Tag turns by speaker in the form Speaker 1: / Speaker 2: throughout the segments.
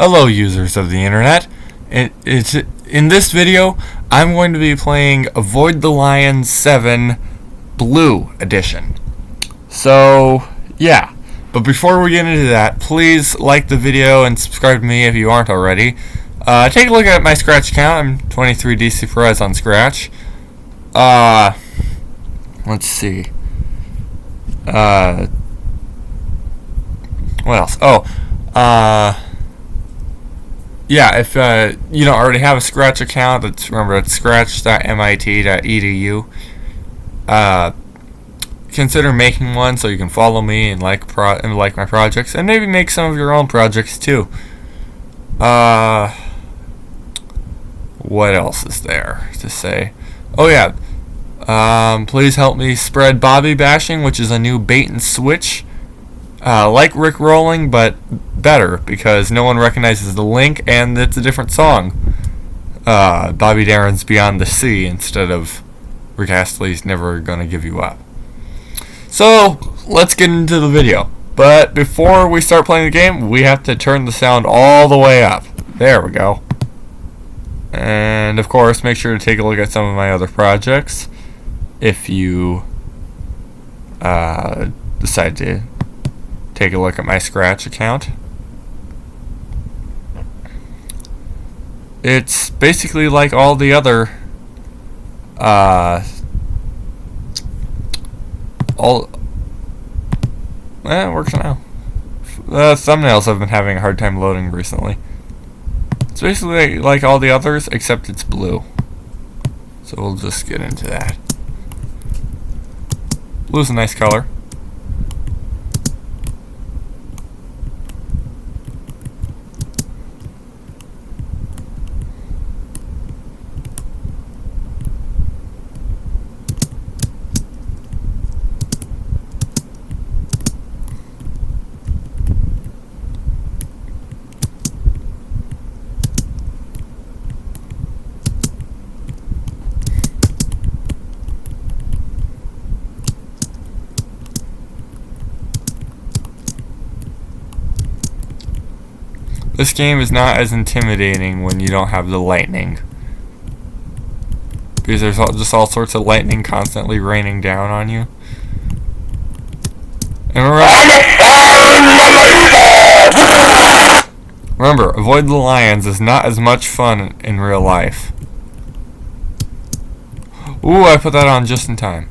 Speaker 1: Hello, users of the internet. In this video, I'm going to be playing Avoid the Lions 7 Blue Edition. So, yeah. But before we get into that, please like the video and subscribe to me if you aren't already. Take a look at my Scratch account. I'm 23 DC Perez on Scratch. Let's see. What else? Yeah, if you don't already have a Scratch account, remember it's scratch.mit.edu. Consider making one so you can follow me and like my projects, and maybe make some of your own projects too. What else is there to say? Oh yeah, please help me spread Bobby bashing, which is a new bait and switch. Like Rick Rolling, but better, because no one recognizes the link, and it's a different song. Bobby Darin's Beyond the Sea instead of Rick Astley's Never Gonna Give You Up. So, let's get into the video. But before we start playing the game, we have to turn the sound all the way up. There we go. And, of course, make sure to take a look at some of my other projects if you decide to take a look at my Scratch account. It's basically like all the other it works now. The thumbnails have been having a hard time loading recently. It's basically like all the others, except it's blue. So we'll just get into that. Blue's a nice color. This game is not as intimidating when you don't have the lightning, because there's just all sorts of lightning constantly raining down on you. And remember, Avoid the Lions is not as much fun in real life. Ooh, I put that on just in time.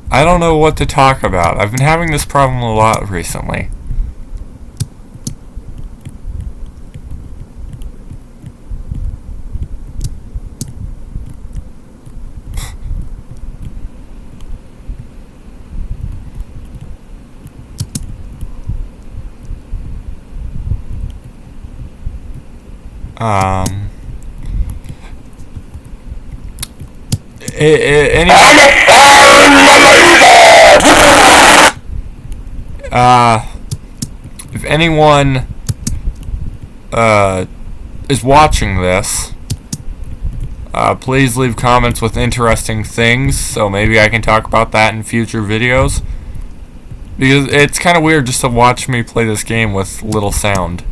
Speaker 1: I don't know what to talk about. I've been having this problem a lot recently. If anyone is watching this, please leave comments with interesting things, so maybe I can talk about that in future videos, because it's kind of weird just to watch me play this game with little sound,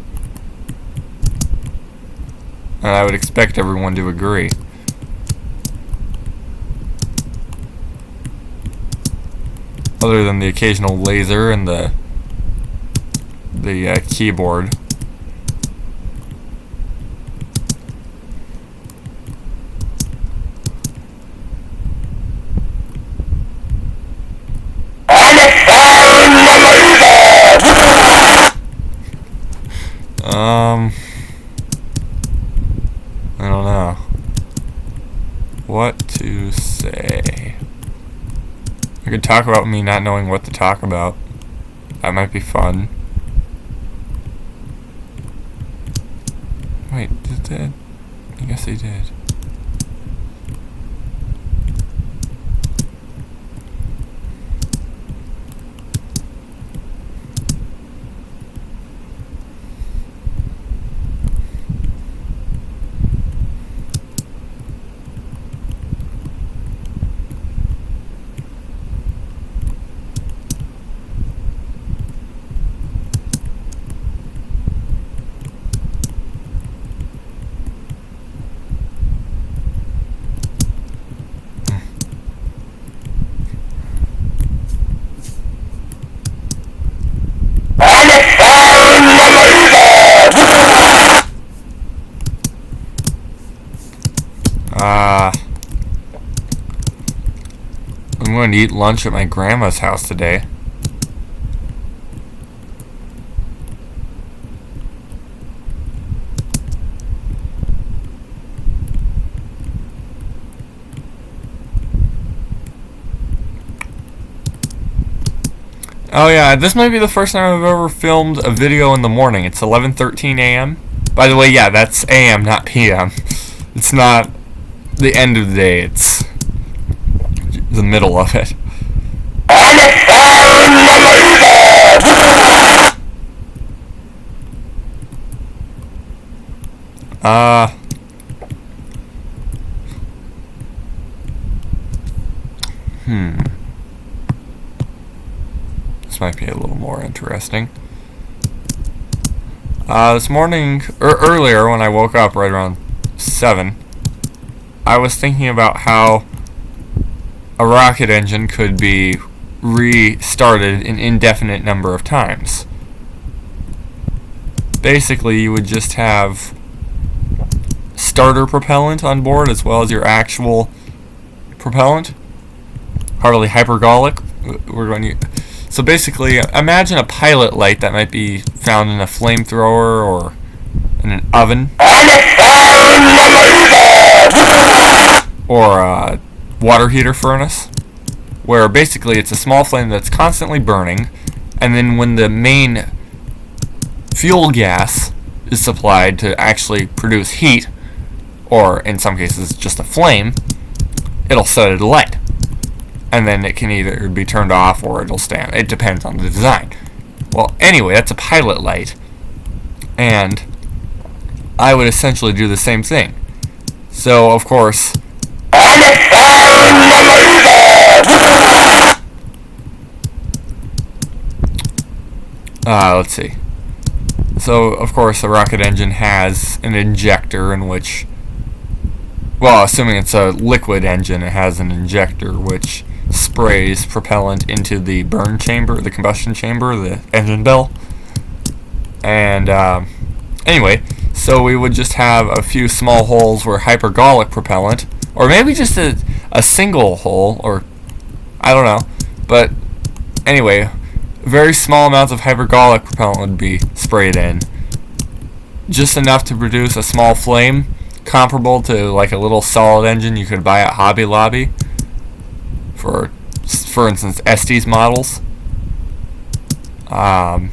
Speaker 1: and I would expect everyone to agree. Other than the occasional laser and the keyboard. I don't know what to say. I could talk about me not knowing what to talk about. That might be fun. Wait, did that? I guess they did. I'm going to eat lunch at my grandma's house today. Oh yeah, this might be the first time I've ever filmed a video in the morning. It's 11:13 a.m. By the way, yeah, that's a.m., not p.m. It's not the end of the day, it's the middle of it. This might be a little more interesting. This morning, or earlier when I woke up right around 7, I was thinking about how a rocket engine could be restarted an indefinite number of times. Basically, you would just have starter propellant on board as well as your actual propellant. Hardly hypergolic. We're going to. So basically, imagine a pilot light that might be found in a flamethrower or in an oven or a water heater furnace, where basically it's a small flame that's constantly burning, and then when the main fuel gas is supplied to actually produce heat, or in some cases just a flame, it'll set it alight. And then it can either be turned off or it'll stand. It depends on the design. Well, anyway, that's a pilot light. And I would essentially do the same thing. So, of course, let's see. So, of course, a rocket engine has an injector in which, well, assuming it's a liquid engine, it has an injector which sprays propellant into the burn chamber, the combustion chamber, the engine bell. And anyway, so we would just have a few small holes where hypergolic propellant, or maybe just a single hole, or I don't know. But anyway, very small amounts of hypergolic propellant would be sprayed in. Just enough to produce a small flame, comparable to like a little solid engine you could buy at Hobby Lobby. For instance, Estes models. Of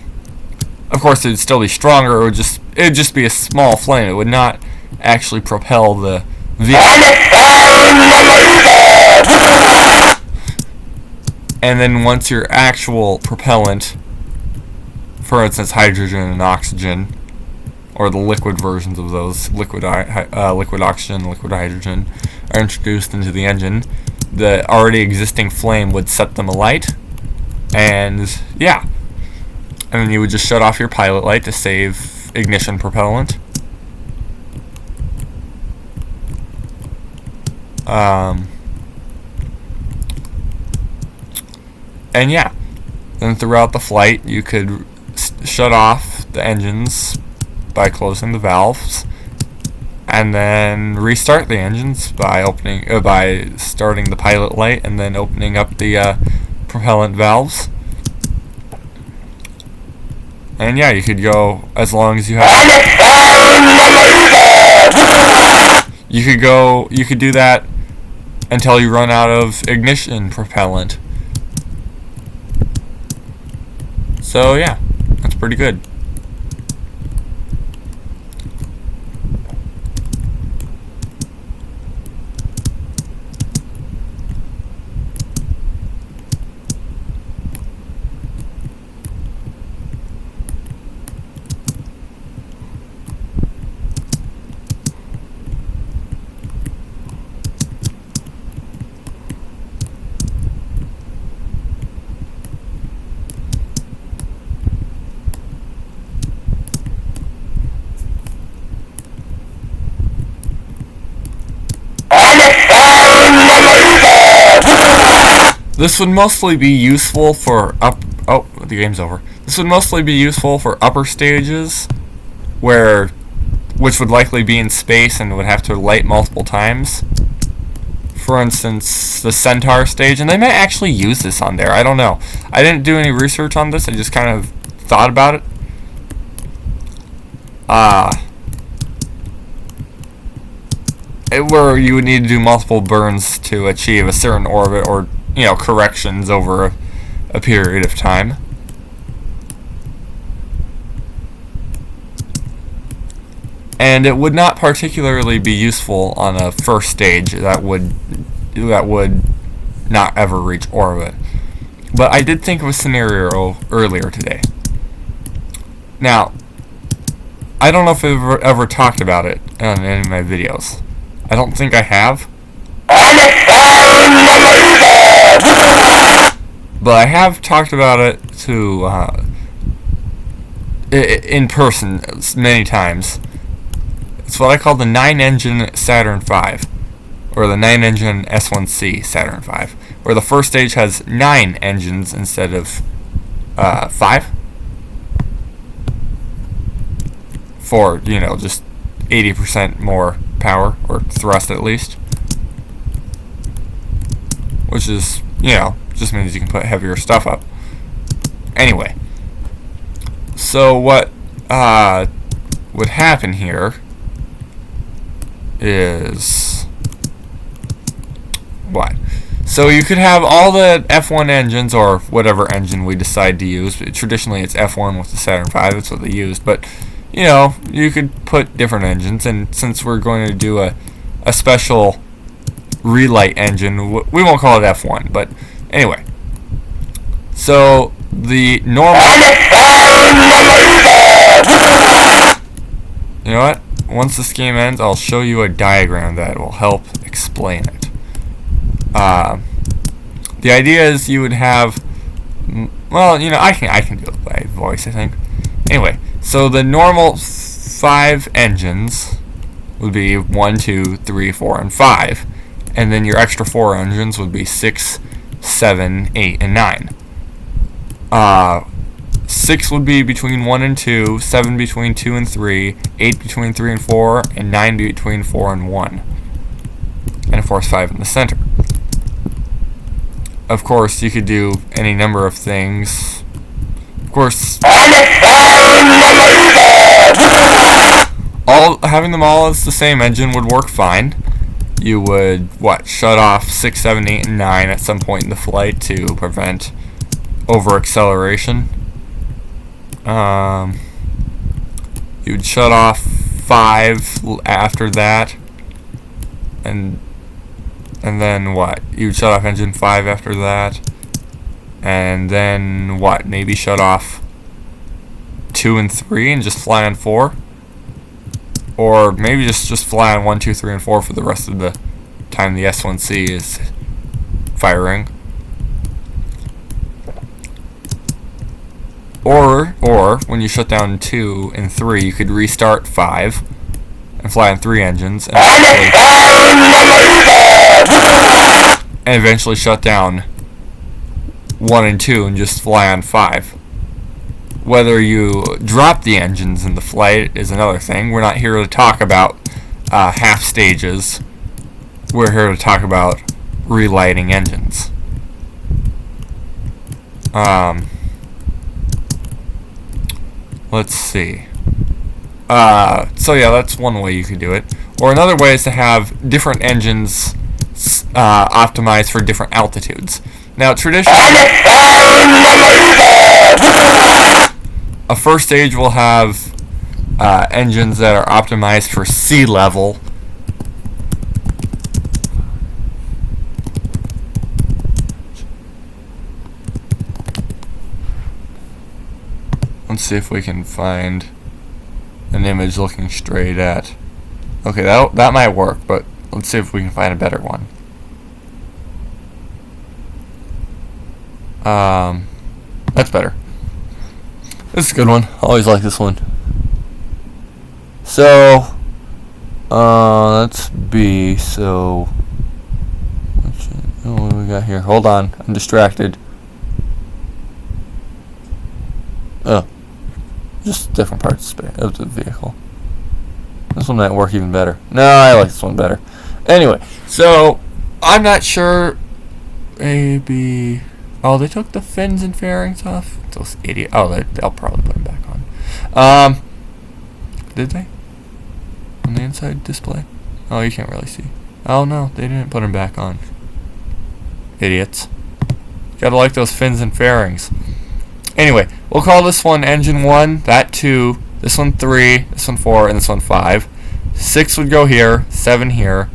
Speaker 1: course, it would still be stronger. It would just be a small flame. It would not actually propel the vehicle. And then once your actual propellant, for instance, hydrogen and oxygen, or the liquid versions of those, liquid oxygen, liquid hydrogen, are introduced into the engine, the already existing flame would set them alight, and yeah, and then you would just shut off your pilot light to save ignition propellant. And yeah, then throughout the flight you could shut off the engines by closing the valves, and then restart the engines by starting the pilot light and then opening up the propellant valves. And yeah, you could go as long as you have. You could do that until you run out of ignition propellant. So yeah, that's pretty good. This would mostly be useful for oh, the game's over. This would mostly be useful for upper stages, which would likely be in space and would have to light multiple times. For instance, the Centaur stage, and they might actually use this on there. I don't know. I didn't do any research on this. I just kind of thought about it. Where you would need to do multiple burns to achieve a certain orbit, or corrections over a period of time. And it would not particularly be useful on a first stage that would not ever reach orbit. But I did think of a scenario earlier today. Now, I don't know if I've ever talked about it in any of my videos. I don't think I have. But I have talked about it in person many times. It's what I call the 9-engine Saturn V, or the 9-engine S1C Saturn V, where the first stage has 9 engines instead of 5. For, just 80% more power, or thrust at least. Which is, just means you can put heavier stuff up. Anyway, so what would happen here is what? So you could have all the F1 engines, or whatever engine we decide to use. Traditionally, it's F1 with the Saturn V. That's what they used. But you could put different engines. And since we're going to do a special relight engine, we won't call it F1. But anyway, so the normal. You know what? Once this game ends, I'll show you a diagram that will help explain it. The idea is you would have, well, I can do it by voice, I think. Anyway, so the normal 5 engines would be 1, 2, 3, 4, and 5, and then your extra 4 engines would be 6, 7, 8, and 9. 6 would be between 1 and 2, 7 between 2 and 3, 8 between 3 and 4, and 9 between 4 and 1. And of course 5 in the center. Of course, you could do any number of things. Of course, having them all as the same engine would work fine. You would, shut off 6, 7, 8, and 9 at some point in the flight to prevent over-acceleration. You'd shut off 5 after that, and then you'd shut off engine 5 after that, and then maybe shut off 2 and 3 and just fly on 4, or maybe just fly on 1, 2, 3, and 4 for the rest of the time the S1C is firing. Or when you shut down 2 and 3, you could restart 5 and fly on 3 engines, and eventually shut down 1 and 2 and just fly on 5. Whether you drop the engines in the flight is another thing. We're not here to talk about half stages. We're here to talk about relighting engines. Let's see. So yeah, that's one way you could do it. Or another way is to have different engines optimized for different altitudes. Now, traditionally, a first stage will have engines that are optimized for sea level. Let's see if we can find an image looking straight at. Okay, that might work, but let's see if we can find a better one. That's better. This is a good one. I always like this one. So, let's be so. What do we got here? Hold on, I'm distracted. Oh, just different parts of the vehicle. This one might work even better. No, I like this one better. Anyway, so I'm not sure. Maybe. Oh, they took the fins and fairings off. Those idiots. Oh, they'll probably put them back on. Did they? On the inside display? Oh, you can't really see. Oh no, they didn't put them back on. Idiots. Gotta like those fins and fairings. Anyway, we'll call this one engine 1, that 2, this one 3, this one 4, and this one 5. 6 would go here, 7 here,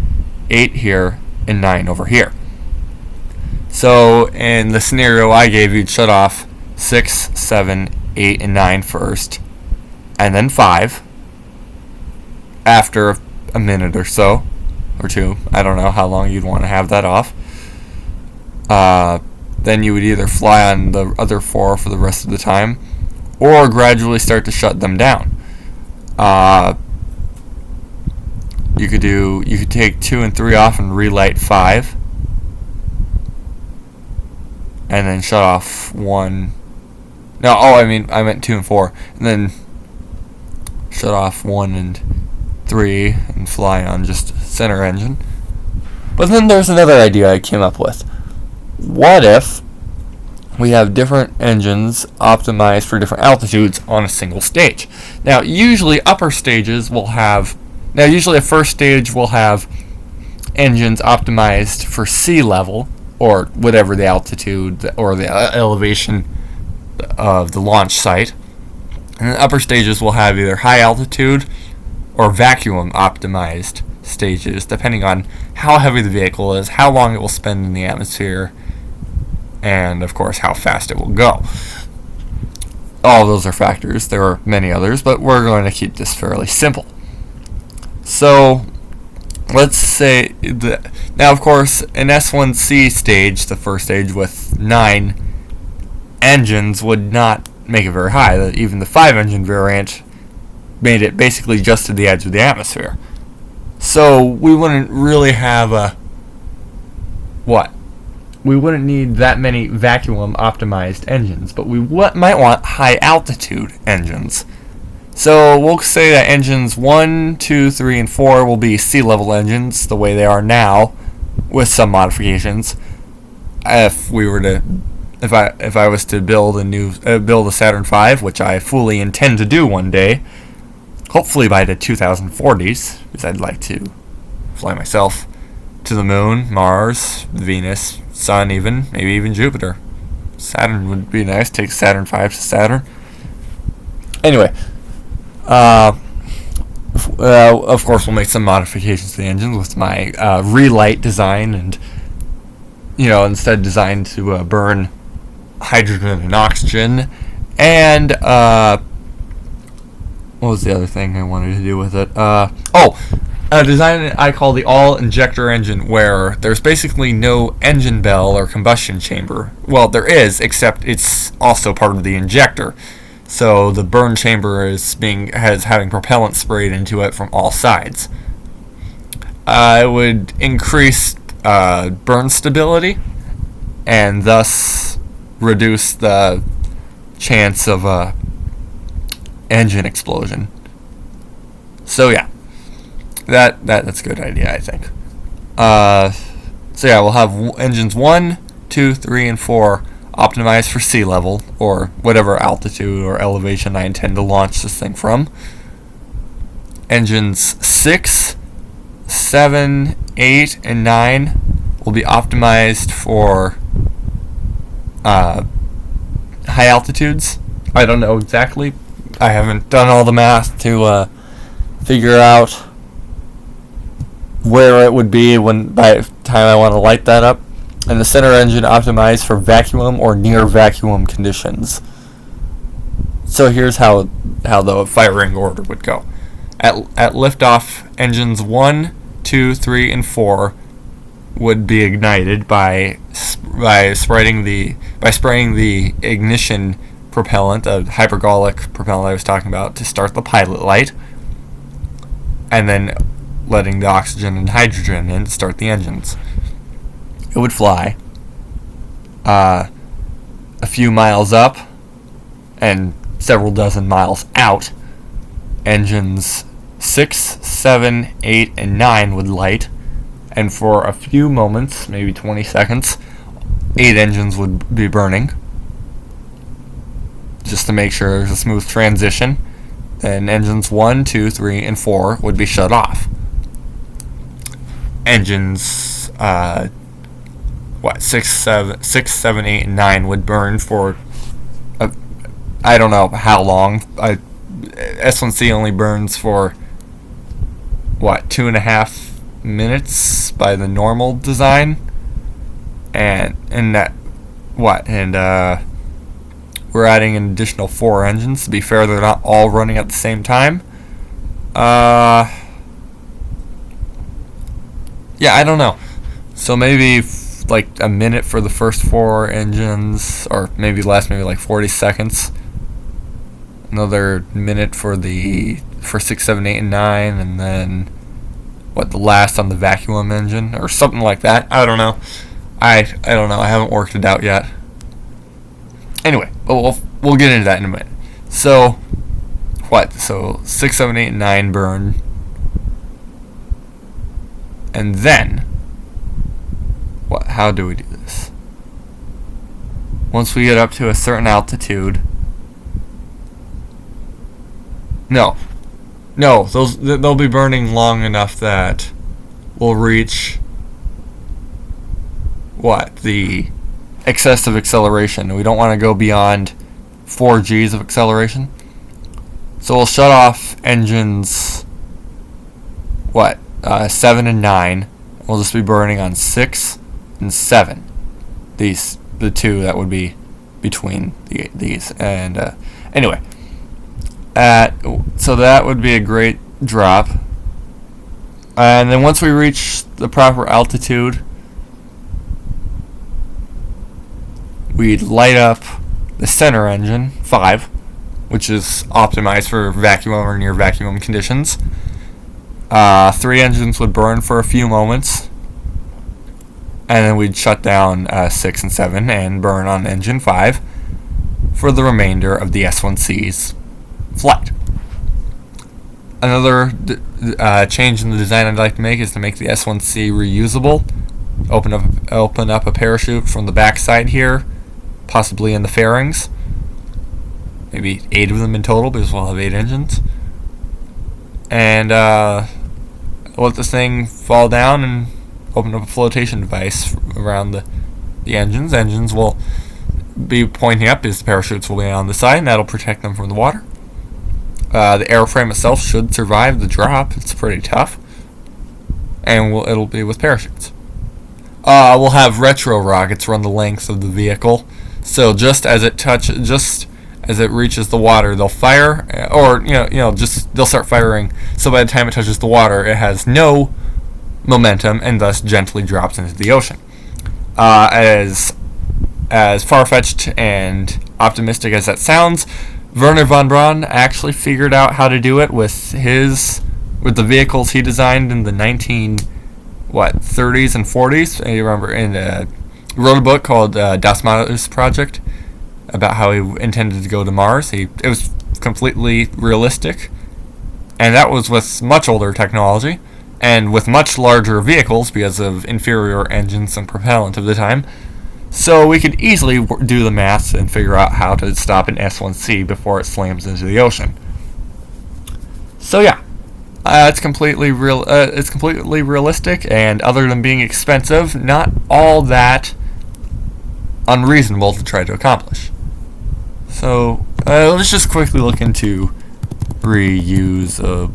Speaker 1: 8 here, and 9 over here. So, in the scenario I gave you, you'd shut off 6, 7, 8, and 9 first, and then 5 after a minute or so, or 2. I don't know how long you'd want to have that off. Then you would either fly on the other 4 for the rest of the time, or gradually start to shut them down. You could take 2 and 3 off and relight 5, and then shut off 1. No, I meant 2 and 4, and then shut off 1 and 3 and fly on just center engine. But then there's another idea I came up with. What if we have different engines optimized for different altitudes on a single stage? Now, usually upper stages will have. Now, usually a first stage will have engines optimized for sea level, or whatever the altitude or the elevation of the launch site. And the upper stages will have either high altitude or vacuum optimized stages, depending on how heavy the vehicle is, how long it will spend in the atmosphere, and of course how fast it will go. All of those are factors. There are many others, but we're going to keep this fairly simple. So let's say now, of course, an S1C stage, the first stage with 9 engines, would not make it very high. Even the 5-engine variant made it basically just to the edge of the atmosphere. So we wouldn't really have we wouldn't need that many vacuum optimized engines, but we might want high altitude engines. So we'll say that engines 1, 2, 3, and 4 will be sea level engines the way they are now, with some modifications. If I was to build a Saturn V, which I fully intend to do one day, hopefully by the 2040s, because I'd like to fly myself to the moon, Mars, Venus, Sun, maybe even Jupiter. Saturn would be nice. Take Saturn V to Saturn. Anyway, of course, we'll make some modifications to the engines with my relight design, and instead designed to burn hydrogen and oxygen. And what was the other thing I wanted to do with it? A design I call the all-injector engine, where there's basically no engine bell or combustion chamber. Well, there is, except it's also part of the injector. So the burn chamber is having propellant sprayed into it from all sides. It would increase burn stability, and thus reduce the chance of a engine explosion. So yeah. That's a good idea, I think. So yeah, we'll have engines 1, 2, 3, and 4 optimized for sea level, or whatever altitude or elevation I intend to launch this thing from. Engines 6, 7, 8, and 9 will be optimized for high altitudes. I don't know exactly. I haven't done all the math to figure out where it would be by the time I want to light that up. And the center engine optimized for vacuum or near vacuum conditions. So here's how the firing order would go. At liftoff, engines 1, 2, 3, and 4 would be ignited by spraying the ignition propellant, a hypergolic propellant I was talking about, to start the pilot light, and then letting the oxygen and hydrogen in to start the engines. It would fly a few miles up and several dozen miles out. Engines 6, 7, 8, and 9 would light, and for a few moments, maybe 20 seconds, 8 engines would be burning, just to make sure there's a smooth transition. Then engines 1, 2, 3, and 4 would be shut off. Engines 6, 7, 8, and 9 would burn for I don't know how long. S1C only burns for 2.5 minutes by the normal design, and we're adding an additional 4 engines. To be fair, they're not all running at the same time. Yeah, I don't know. So maybe like a minute for the first 4 engines, or maybe less, maybe like 40 seconds. Another minute for 6, 7, 8, and 9, and then the last on the vacuum engine, or something like that. I don't know. I don't know. I haven't worked it out yet. Anyway, we'll get into that in a minute. So, So 6, 7, 8, and 9 burn, and then how do we do this? Once we get up to a certain altitude. No, they'll be burning long enough that we'll reach the excessive acceleration. We don't want to go beyond 4 Gs of acceleration. So we'll shut off engines 7 and 9. We'll just be burning on 6 and 7. The two that would be between these. And anyway. So that would be a great drop. And then once we reach the proper altitude, we'd light up the center engine, 5, which is optimized for vacuum or near vacuum conditions. 3 engines would burn for a few moments, and then we'd shut down 6 and 7 and burn on engine 5 for the remainder of the S1C's flight. Another change in the design I'd like to make is to make the S1C reusable. Open up a parachute from the backside here, possibly in the fairings. Maybe 8 of them in total, because we'll have 8 engines. And let this thing fall down and open up a flotation device around the engines. Engines will be pointing up as the parachutes will be on the side, and that'll protect them from the water. The airframe itself should survive the drop. It's pretty tough. And it'll be with parachutes. We'll have retro rockets run the length of the vehicle. So just as it reaches the water, they'll fire, or they'll start firing. So by the time it touches the water, it has no momentum and thus gently drops into the ocean. As far-fetched and optimistic as that sounds, Wernher von Braun actually figured out how to do it with the vehicles he designed in the 30s and 40s. I remember he wrote a book called Das Mars Project about how he intended to go to Mars. It was completely realistic, and that was with much older technology and with much larger vehicles because of inferior engines and propellant of the time. So we could easily do the maths and figure out how to stop an S1C before it slams into the ocean. So yeah, It's completely real. It's completely realistic, and other than being expensive, not all that unreasonable to try to accomplish. So let's just quickly look into reusable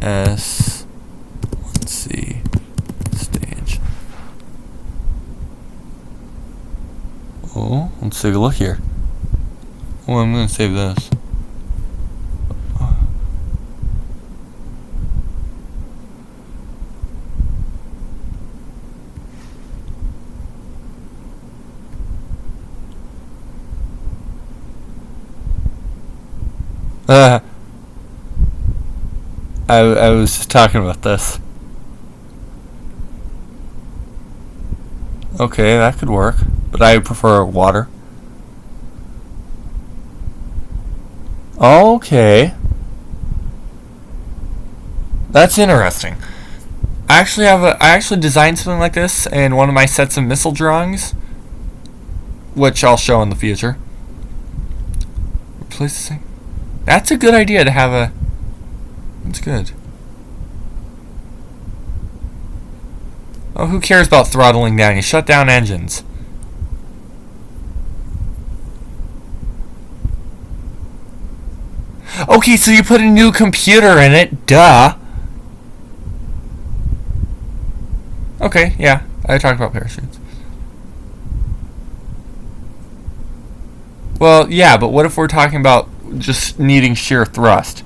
Speaker 1: S1C stage. Oh, let's take a look here. Oh, I'm gonna save this. I was just talking about this. Okay, that could work, but I prefer water. Okay. That's interesting. I actually designed something like this in one of my sets of missile drawings, which I'll show in the future. Replace this thing. That's a good idea to have a... That's good. Oh, who cares about throttling down? You shut down engines. Okay, so you put a new computer in it. Duh. Okay, yeah. I talked about parachutes. Well, yeah, but what if we're talking about just needing sheer thrust?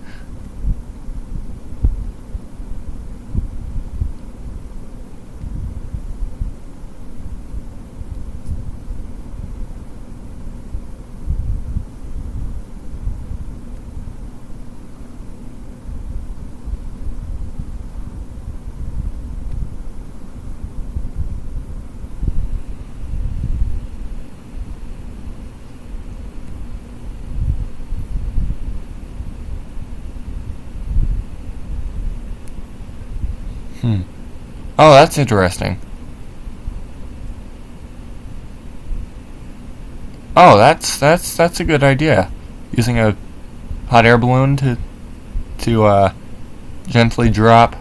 Speaker 1: Oh, that's interesting. Oh, that's a good idea. Using a hot air balloon to gently drop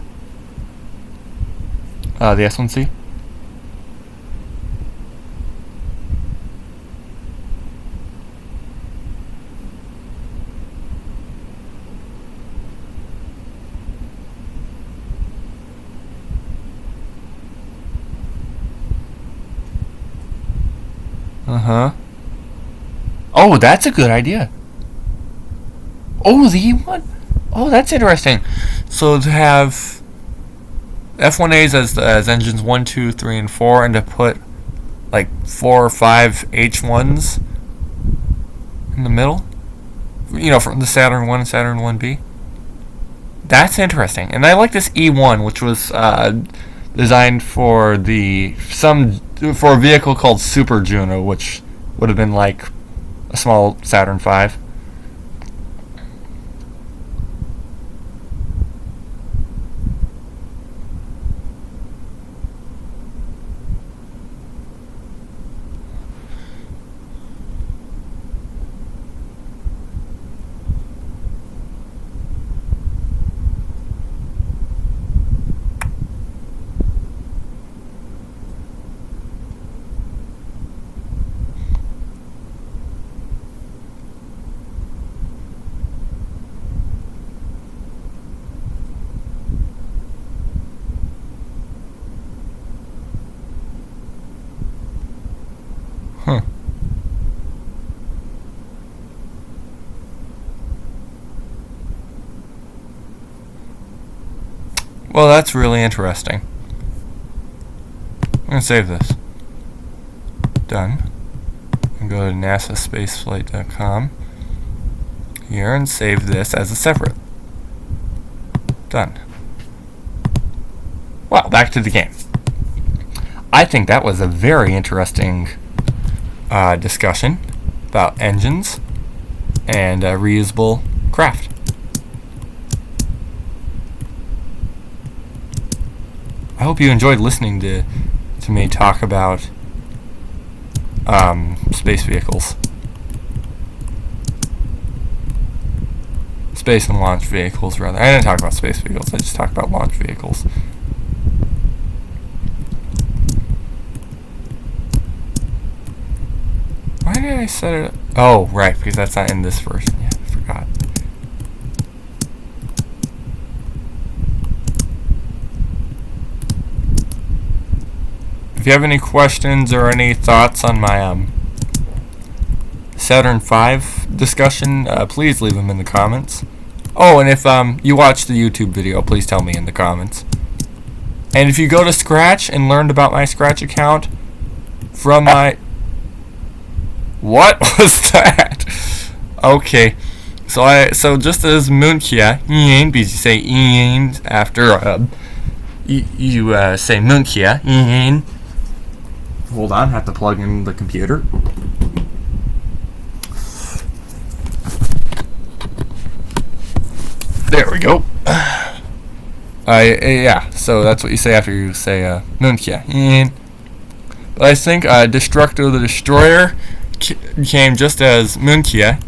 Speaker 1: the S1C. Uh-huh. Oh, that's a good idea. Oh, the E1? Oh, that's interesting. So to have F1As as engines 1, 2, 3, and 4, and to put like 4 or 5 H1s in the middle, you know, from the Saturn 1 and Saturn 1B. That's interesting. And I like this E1, which was designed for a vehicle called Super Juno, which would have been like a small Saturn V. Huh. Well, that's really interesting. I'm going to save this. Done. And go to nasaspaceflight.com here and save this as a separate. Done. Well, back to the game. I think that was a very interesting discussion about engines and reusable craft. I hope you enjoyed listening to me talk about space vehicles. Space and launch vehicles, rather. I didn't talk about space vehicles, I just talked about launch vehicles. Why did I set it up? Oh, right, because that's not in this version. Yeah, I forgot. If you have any questions or any thoughts on my Saturn V discussion, please leave them in the comments. Oh, and if you watched the YouTube video, please tell me in the comments. And if you go to Scratch and learned about my Scratch account from my... What was that? Okay. So just as Munkia, because you say after you say Munkia. Hold on, have to plug in the computer. There we go. Yeah, so that's what you say after you say Munkia. But I think Destructo the Destroyer came just as Munkia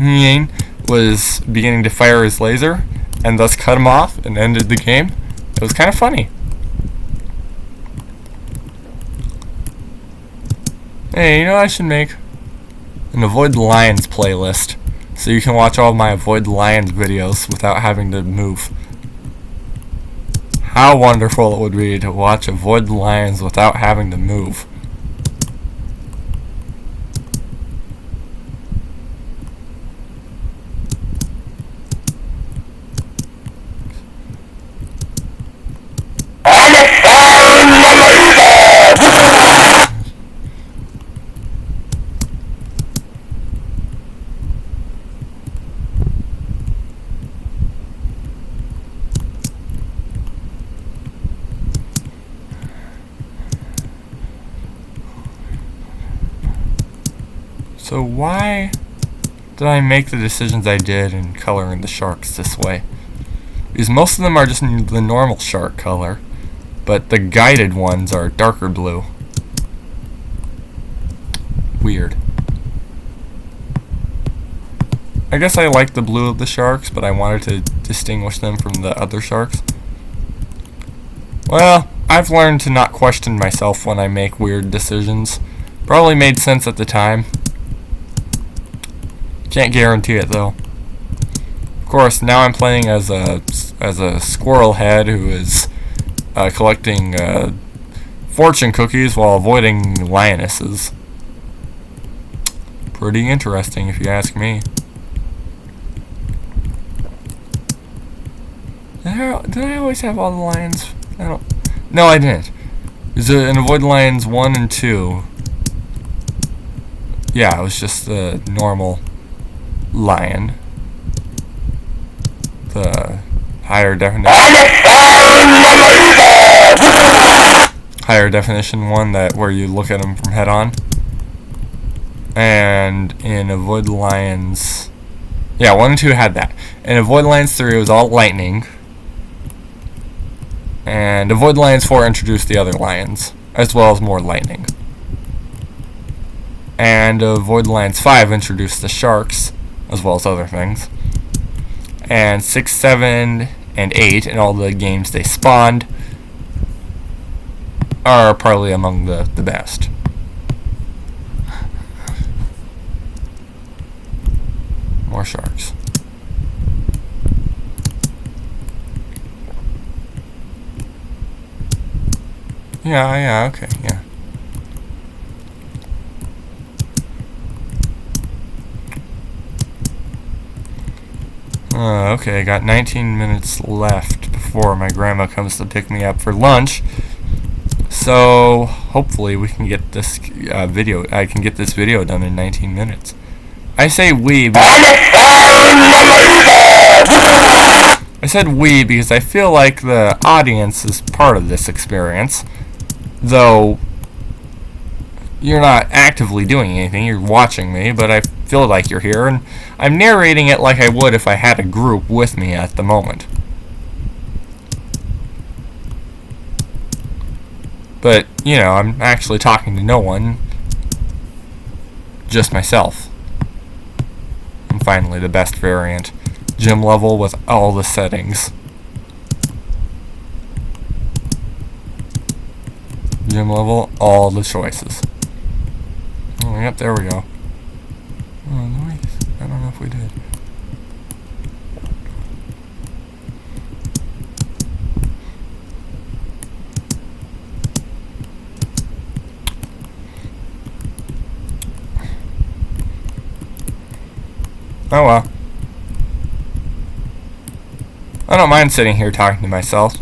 Speaker 1: was beginning to fire his laser, and thus cut him off and ended the game. It was kind of funny. Hey, you know what I should make? An Avoid the Lions playlist, so you can watch all of my Avoid the Lions videos without having to move. How wonderful it would be to watch Avoid the Lions without having to move. So why did I make the decisions I did in coloring the sharks this way? Because most of them are just the normal shark color, but the guided ones are darker blue. Weird. I guess I like the blue of the sharks, but I wanted to distinguish them from the other sharks. Well, I've learned to not question myself when I make weird decisions. Probably made sense at the time. Can't guarantee it though. Of course, now I'm playing as a squirrel head who is collecting fortune cookies while avoiding lionesses. Pretty interesting, if you ask me. Did I always have all the lions? No, I didn't. Is it in Avoid Lions 1 and 2? Yeah, it was just the normal lion. The higher definition one where you look at them from head on. And in Avoid Lions, yeah, 1 and 2 had that. In Avoid Lions 3 it was all lightning. And Avoid Lions 4 introduced the other lions, as well as more lightning. And Avoid Lions 5 introduced the sharks, as well as other things. And 6, 7, and 8, and all the games they spawned, are probably among the best. More sharks. Yeah, okay, yeah. Okay, I got 19 minutes left before my grandma comes to pick me up for lunch. So, hopefully we can get this I can get this video done in 19 minutes. I say we because I said we because I feel like the audience is part of this experience. Though you're not actively doing anything, you're watching me, but I feel like you're here, and I'm narrating it like I would if I had a group with me at the moment. But, you know, I'm actually talking to no one, just myself. And finally, the best variant. gym level with all the settings. Gym level, all the choices. Oh, yep, there we go. Oh, nice. I don't know if we did. Oh well. I don't mind sitting here talking to myself,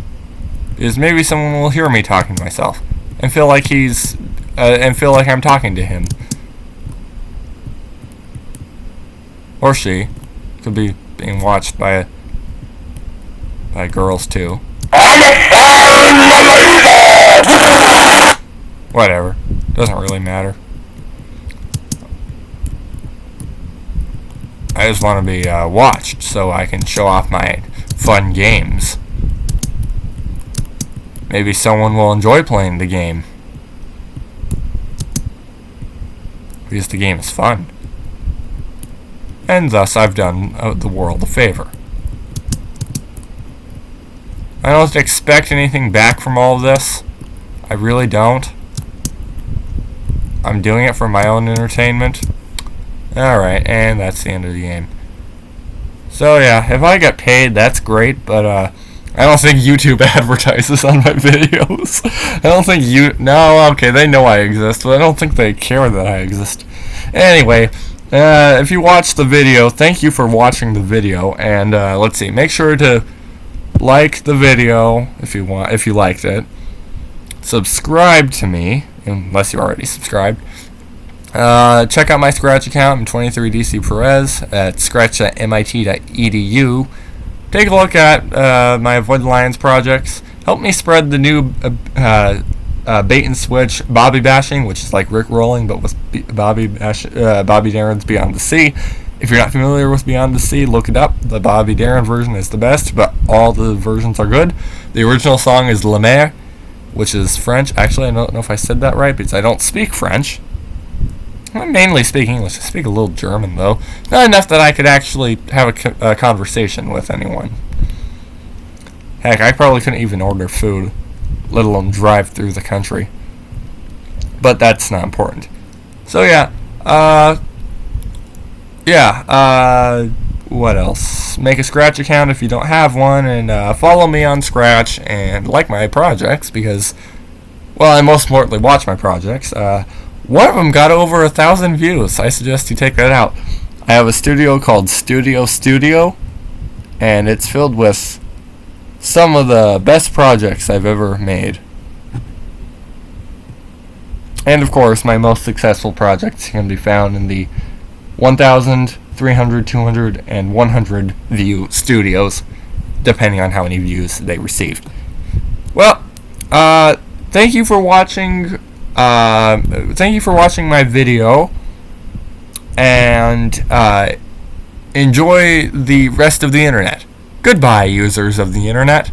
Speaker 1: because maybe someone will hear me talking to myself and feel like I'm talking to him. Or she. Could be being watched by girls too. Whatever. Doesn't really matter. I just want to be watched so I can show off my fun games. Maybe someone will enjoy playing the game, because the game is fun. And thus I've done the world a favor. I don't expect anything back from all of this. I really don't. I'm doing it for my own entertainment. Alright, and that's the end of the game. So yeah, if I get paid, that's great, but I don't think YouTube advertises on my videos. I don't think no, okay, they know I exist, but I don't think they care that I exist. Anyway, if you watched the video, thank you for watching the video, and let's see, make sure to like the video if you liked it. Subscribe to me, unless you already subscribed. Check out my Scratch account. I'm 23DC Perez at scratch.mit.edu. Take a look at my Avoid the Lions projects. Help me spread the new bait and switch Bobby bashing, which is like Rick rolling, but with Bobby Darin's Beyond the Sea. If you're not familiar with Beyond the Sea, look it up. The Bobby Darin version is the best, but all the versions are good. The original song is La Mer, which is French. Actually, I don't know if I said that right, because I don't speak French. I mainly speak English. I speak a little German, though. Not enough that I could actually have a conversation with anyone. Heck, I probably couldn't even order food, let alone drive through the country. But that's not important. So yeah, what else? Make a Scratch account if you don't have one, and follow me on Scratch, and like my projects, because, well, I most importantly watch my projects. One of them got over 1,000 views. I suggest you take that out. I have a studio called Studio, and it's filled with some of the best projects I've ever made. And of course, my most successful projects can be found in the 1,000, 300, 200, and 100 view studios, depending on how many views they received. Well, thank you for watching. Thank you for watching my video, and enjoy the rest of the internet. Goodbye, users of the internet.